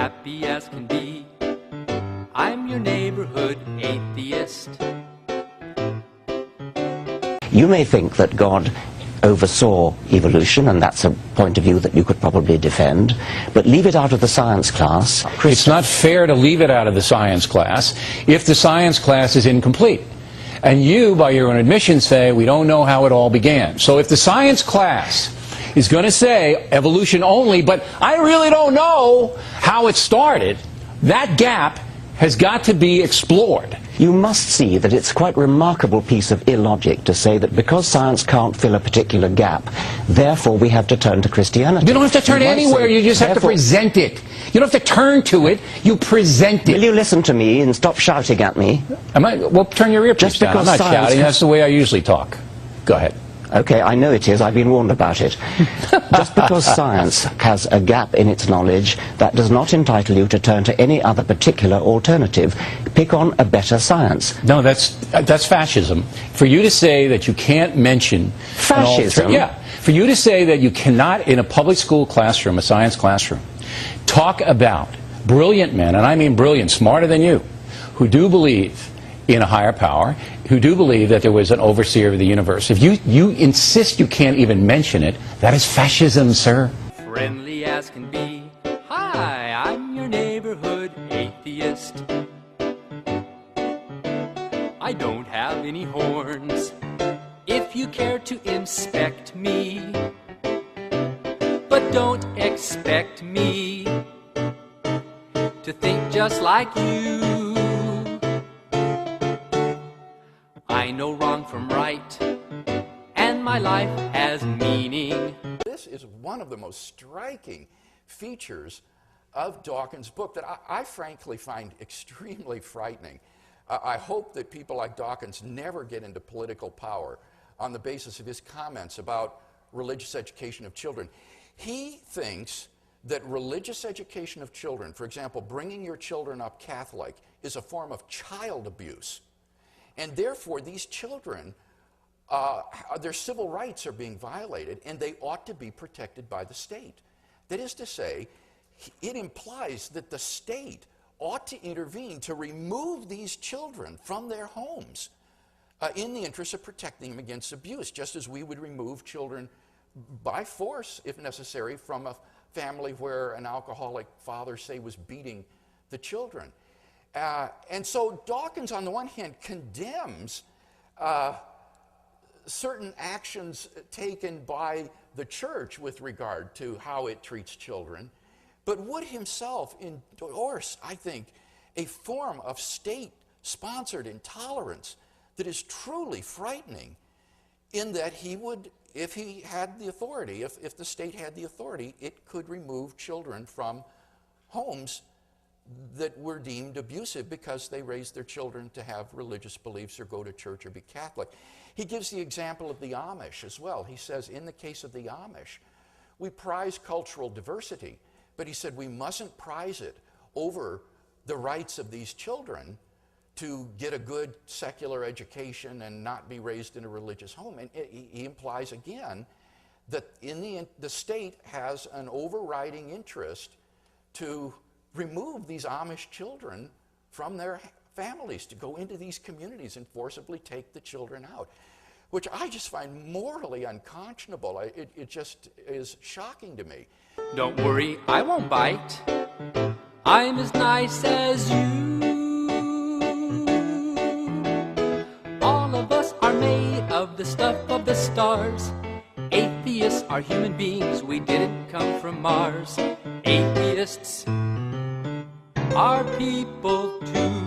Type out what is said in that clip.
happy as can be. I'm your neighborhood atheist. You may think that God oversaw evolution, and that's a point of view that you could probably defend, but leave it out of the science class. It's not fair to leave it out of the science class if the science class is incomplete. And you, by your own admission, say we don't know how it all began. So if the science class is going to say evolution only, but I really don't know how it started, that gap has got to be explored. You must see that it's quite a remarkable piece of illogic to say that because science can't fill a particular gap, therefore we have to turn to Christianity. You don't have to turn anywhere, you just have to present it. You don't have to turn to it, you present it. Will you listen to me and stop shouting at me? Well, turn your earpiece down. I'm not shouting, that's the way I usually talk. Go ahead. Okay, I know it is. I've been warned about it. Just because science has a gap in its knowledge, that does not entitle you to turn to any other particular alternative. Pick on a better science. No, that's fascism. For you to say that you can't mention fascism. Yeah. For you to say that you cannot, in a public school classroom, a science classroom, talk about brilliant men, and I mean brilliant, smarter than you, who do believe in a higher power, who do believe that there was an overseer of the universe. If you insist you can't even mention it, that is fascism, sir. Friendly as can be. Hi, I'm your neighborhood atheist. I don't have any horns. If you care to inspect me, but don't expect me to think just like you. I know wrong from right, and my life has meaning. This is one of the most striking features of Dawkins' book that I frankly find extremely frightening. I hope that people like Dawkins never get into political power on the basis of his comments about religious education of children. He thinks that religious education of children, for example, bringing your children up Catholic, is a form of child abuse. And therefore, these children, their civil rights are being violated, and they ought to be protected by the state. That is to say, it implies that the state ought to intervene to remove these children from their homes in the interest of protecting them against abuse, just as we would remove children by force, if necessary, from a family where an alcoholic father, say, was beating the children. And so Dawkins, on the one hand, condemns certain actions taken by the church with regard to how it treats children, but would himself endorse, I think, a form of state-sponsored intolerance that is truly frightening, in that he would, if he had the authority, if the state had the authority, it could remove children from homes that were deemed abusive because they raised their children to have religious beliefs or go to church or be Catholic. He gives the example of the Amish as well. He says, in the case of the Amish, we prize cultural diversity, but he said we mustn't prize it over the rights of these children to get a good secular education and not be raised in a religious home. And he implies again that the state has an overriding interest to remove these Amish children from their families, to go into these communities and forcibly take the children out, which I just find morally unconscionable. It just is shocking to me. Don't worry, I won't bite. I'm as nice as you. All of us are made of the stuff of the stars. Atheists are human beings, we didn't come from Mars. Atheists are people too.